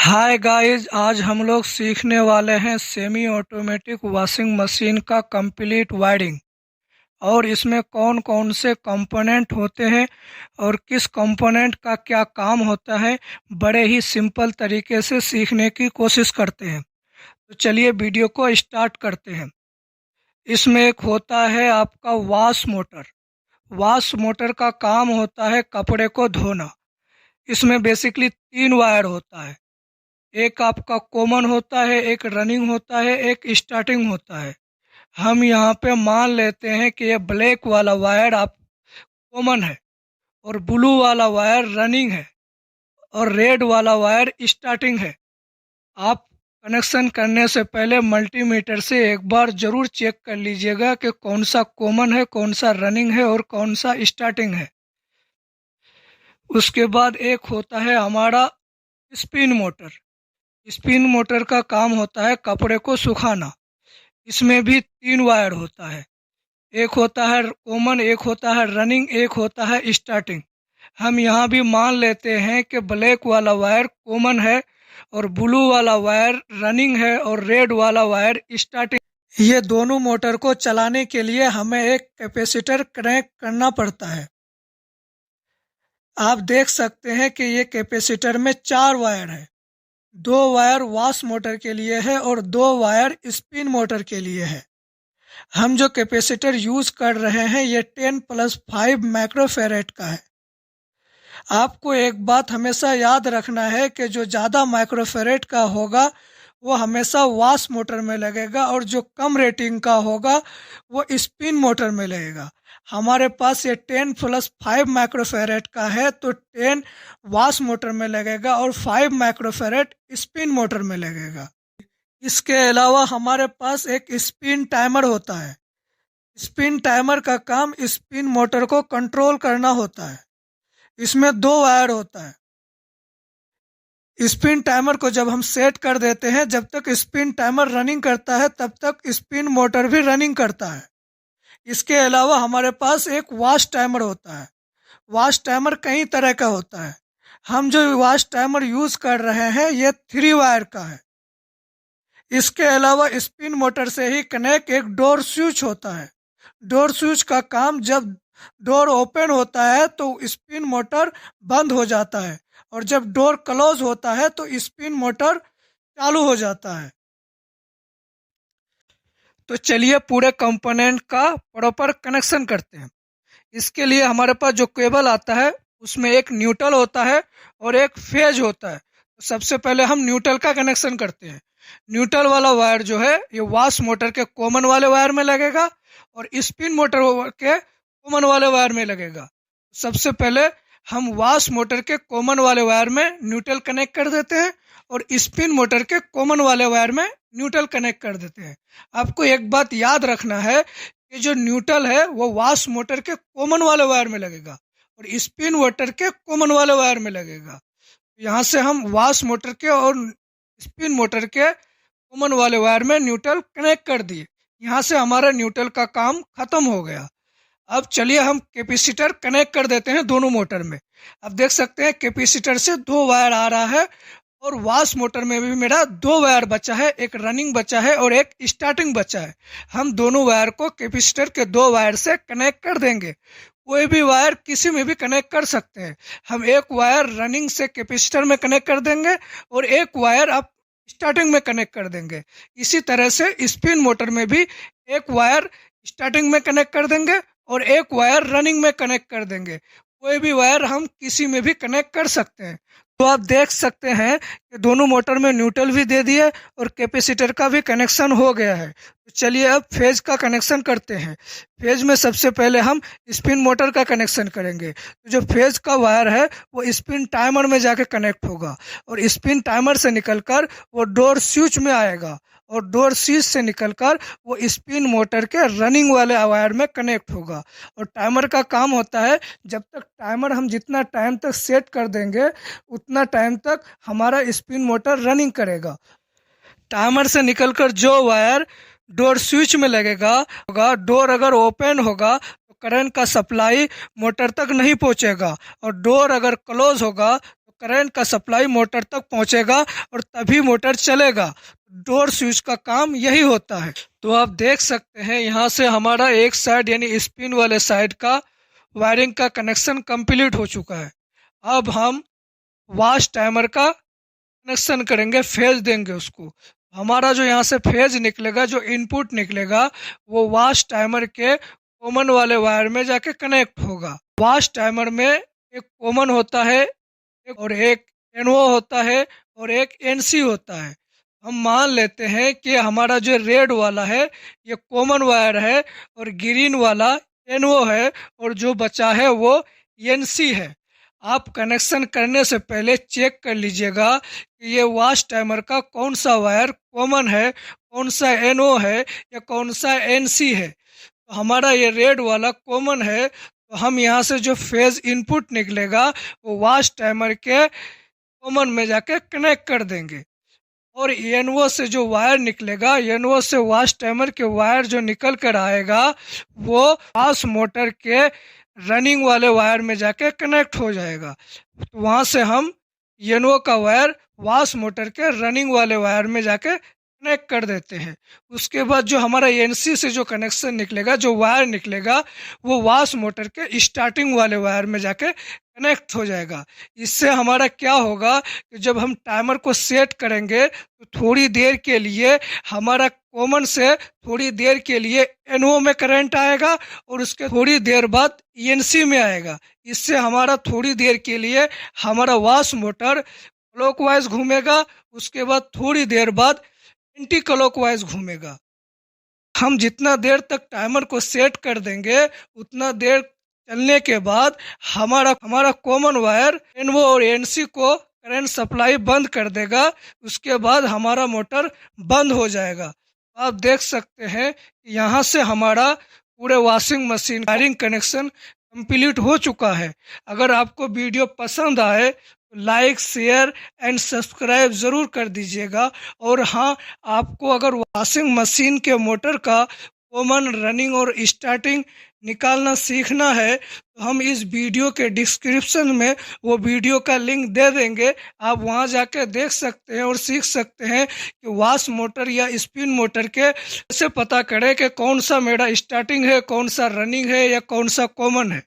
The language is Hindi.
हाय गाइस, आज हम लोग सीखने वाले हैं सेमी ऑटोमेटिक वॉशिंग मशीन का कंप्लीट वायरिंग और इसमें कौन कौन से कंपोनेंट होते हैं और किस कंपोनेंट का क्या काम होता है। बड़े ही सिंपल तरीके से सीखने की कोशिश करते हैं। तो चलिए वीडियो को स्टार्ट करते हैं। इसमें एक होता है आपका वॉश मोटर। वॉश मोटर का काम होता है कपड़े को धोना। इसमें बेसिकली 3 वायर होता है। एक आपका कॉमन होता है, एक रनिंग होता है, एक स्टार्टिंग होता है। हम यहाँ पे मान लेते हैं कि ये ब्लैक वाला वायर आप कॉमन है और ब्लू वाला वायर रनिंग है और रेड वाला वायर स्टार्टिंग है। आप कनेक्शन करने से पहले मल्टीमीटर से एक बार जरूर चेक कर लीजिएगा कि कौन सा कॉमन है, कौन सा रनिंग है और कौन सा स्टार्टिंग है। उसके बाद एक होता है हमारा स्पिन मोटर। स्पिन मोटर का काम होता है कपड़े को सुखाना। इसमें भी 3 वायर होता है। एक होता है कॉमन, एक होता है रनिंग, एक होता है स्टार्टिंग। हम यहाँ भी मान लेते हैं कि ब्लैक वाला वायर कॉमन है और ब्लू वाला वायर रनिंग है और रेड वाला वायर स्टार्टिंग। ये दोनों मोटर को चलाने के लिए हमें एक कैपेसिटर कनेक्ट करना पड़ता है। आप देख सकते हैं कि ये कैपेसिटर में 4 वायर है। 2 वायर वॉश मोटर के लिए है और 2 वायर स्पिन मोटर के लिए है। हम जो कैपेसिटर यूज कर रहे हैं ये 10+5 माइक्रोफेरेड का है। आपको एक बात हमेशा याद रखना है कि जो ज़्यादा माइक्रोफेरेड का होगा वो हमेशा वॉश मोटर में लगेगा और जो कम रेटिंग का होगा वो स्पिन मोटर में लगेगा। हमारे पास ये 10+5 माइक्रोफेरेड का है तो 10 वॉश मोटर में लगेगा और 5 माइक्रोफेरेड स्पिन मोटर में लगेगा। इसके अलावा हमारे पास एक स्पिन टाइमर होता है। स्पिन टाइमर का काम स्पिन मोटर को कंट्रोल करना होता है। इसमें 2 वायर होता है। स्पिन टाइमर को जब हम सेट कर देते हैं, जब तक स्पिन टाइमर रनिंग करता है तब तक स्पिन मोटर भी रनिंग करता है। इसके अलावा हमारे पास एक वॉश टाइमर होता है। वॉश टाइमर कई तरह का होता है। हम जो वॉश टाइमर यूज कर रहे हैं ये 3 वायर का है। इसके अलावा स्पिन मोटर से ही कनेक्ट एक डोर स्विच होता है। डोर स्विच का काम जब डोर ओपन होता है तो स्पिन मोटर बंद हो जाता है और जब डोर क्लोज होता है तो स्पिन मोटर चालू हो जाता है। तो चलिए पूरे कंपोनेंट का प्रॉपर कनेक्शन करते हैं। इसके लिए हमारे पास जो केबल आता है उसमें एक न्यूट्रल होता है और एक फेज होता है। तो सबसे पहले हम न्यूट्रल का कनेक्शन करते हैं। न्यूट्रल वाला वायर जो है ये वॉश मोटर के कॉमन वाले वायर में लगेगा और स्पिन मोटर के कॉमन वाले वायर में लगेगा। सबसे पहले हम वॉश मोटर के कॉमन वाले वायर में न्यूट्रल कनेक्ट कर देते हैं और स्पिन मोटर के कॉमन वाले वायर में न्यूट्रल कनेक्ट कर देते हैं। आपको एक बात याद रखना है कि जो न्यूट्रल है वो वॉश मोटर के कॉमन वाले वायर में लगेगा और स्पिन मोटर के कॉमन वाले वायर में लगेगा। यहाँ से हम वॉश मोटर के और स्पिन मोटर के कॉमन वाले वायर में न्यूट्रल कनेक्ट कर दिए। यहाँ से हमारा न्यूट्रल का काम खत्म हो गया। अब चलिए हम कैपेसिटर कनेक्ट कर देते हैं दोनों मोटर में। अब देख सकते हैं कैपेसिटर से 2 वायर आ रहा है और वॉश मोटर में भी मेरा 2 वायर बचा है, एक रनिंग बचा है और एक स्टार्टिंग बचा है। हम दोनों वायर को कैपेसिटर के 2 वायर से कनेक्ट कर देंगे। कोई भी वायर किसी में भी कनेक्ट कर सकते हैं। हम एक वायर रनिंग से कैपेसिटर में कनेक्ट कर देंगे और एक वायर आप स्टार्टिंग में कनेक्ट कर देंगे। इसी तरह से स्पिन मोटर में भी एक वायर स्टार्टिंग में कनेक्ट कर देंगे और एक वायर रनिंग में कनेक्ट कर देंगे। कोई भी वायर हम किसी में भी कनेक्ट कर सकते हैं। तो आप देख सकते हैं कि दोनों मोटर में न्यूट्रल भी दे दिया और कैपेसिटर का भी कनेक्शन हो गया है। तो चलिए अब फेज का कनेक्शन करते हैं। फेज में सबसे पहले हम स्पिन मोटर का कनेक्शन करेंगे। तो जो फेज का वायर है वो स्पिन टाइमर में जाके कनेक्ट होगा और स्पिन टाइमर से निकलकर वो डोर स्विच में आएगा और डोर स्विच से निकलकर वो स्पिन मोटर के रनिंग वाले वायर में कनेक्ट होगा। और टाइमर का काम होता है, जब तक टाइमर हम जितना टाइम तक सेट कर देंगे उतना टाइम तक हमारा स्पिन मोटर रनिंग करेगा। टाइमर से निकलकर जो वायर डोर स्विच में लगेगा होगा, डोर अगर ओपन होगा तो करंट का सप्लाई मोटर तक नहीं पहुंचेगा और डोर अगर क्लोज होगा तो करंट का सप्लाई मोटर तक पहुंचेगा और तभी मोटर चलेगा। डोर स्विच का काम यही होता है। तो आप देख सकते हैं यहाँ से हमारा एक साइड यानी स्पिन वाले साइड का वायरिंग का कनेक्शन कंप्लीट हो चुका है। अब हम वॉश टाइमर का कनेक्शन करेंगे, फेज देंगे उसको। हमारा जो यहाँ से फेज निकलेगा, जो इनपुट निकलेगा, वो वॉश टाइमर के कॉमन वाले वायर में जाके कनेक्ट होगा। वॉश टाइमर में एक कॉमन होता है और एक एनओ होता है और एक एनसी होता है। हम मान लेते हैं कि हमारा जो रेड वाला है ये कॉमन वायर है और ग्रीन वाला एनओ है और जो बचा है वो एनसी है। आप कनेक्शन करने से पहले चेक कर लीजिएगा कि ये वॉश टाइमर का कौन सा वायर कॉमन है, कौन सा एनओ है या कौन सा एनसी है। तो हमारा ये रेड वाला कॉमन है, तो हम यहाँ से जो फेज इनपुट निकलेगा वो वॉश टाइमर के कॉमन में जाके कनेक्ट कर देंगे। और एनओ से जो वायर निकलेगा, एनओ से वॉश टाइमर के वायर जो निकल कर आएगा वो वॉश मोटर के रनिंग वाले वायर में जाके कनेक्ट हो जाएगा। तो वहाँ से हम एनओ का वायर वॉश मोटर के रनिंग वाले वायर में जाके कनेक्ट कर देते हैं। उसके बाद जो हमारा एनसी से जो कनेक्शन निकलेगा, जो वायर निकलेगा, वो वॉश मोटर के स्टार्टिंग वाले वायर में जाके कनेक्ट हो जाएगा। इससे हमारा क्या होगा कि जब हम टाइमर को सेट करेंगे तो थोड़ी देर के लिए हमारा कॉमन से थोड़ी देर के लिए एनओ में करंट आएगा और उसके थोड़ी देर बाद एनसी में आएगा। इससे हमारा थोड़ी देर के लिए हमारा वॉश मोटर क्लॉकवाइज घूमेगा, उसके बाद थोड़ी देर बाद एंटी क्लॉकवाइज घूमेगा। हम जितना देर तक टाइमर को सेट कर देंगे उतना देर चलने के बाद हमारा कॉमन वायर एनओ और एनसी को करंट सप्लाई बंद कर देगा। उसके बाद हमारा मोटर बंद हो जाएगा। आप देख सकते हैं यहाँ से हमारा पूरे washing machine wiring connection complete हो चुका है। अगर आपको वीडियो पसंद आए तो लाइक, शेयर एंड सब्सक्राइब ज़रूर कर दीजिएगा। और हाँ, आपको अगर वॉशिंग मशीन के मोटर का कॉमन, रनिंग और स्टार्टिंग निकालना सीखना है तो हम इस वीडियो के डिस्क्रिप्शन में वो वीडियो का लिंक दे देंगे। आप वहां जाके देख सकते हैं और सीख सकते हैं कि वॉश मोटर या स्पिन मोटर के कैसे पता करें कि कौन सा मेरा स्टार्टिंग है, कौन सा रनिंग है या कौन सा कॉमन है।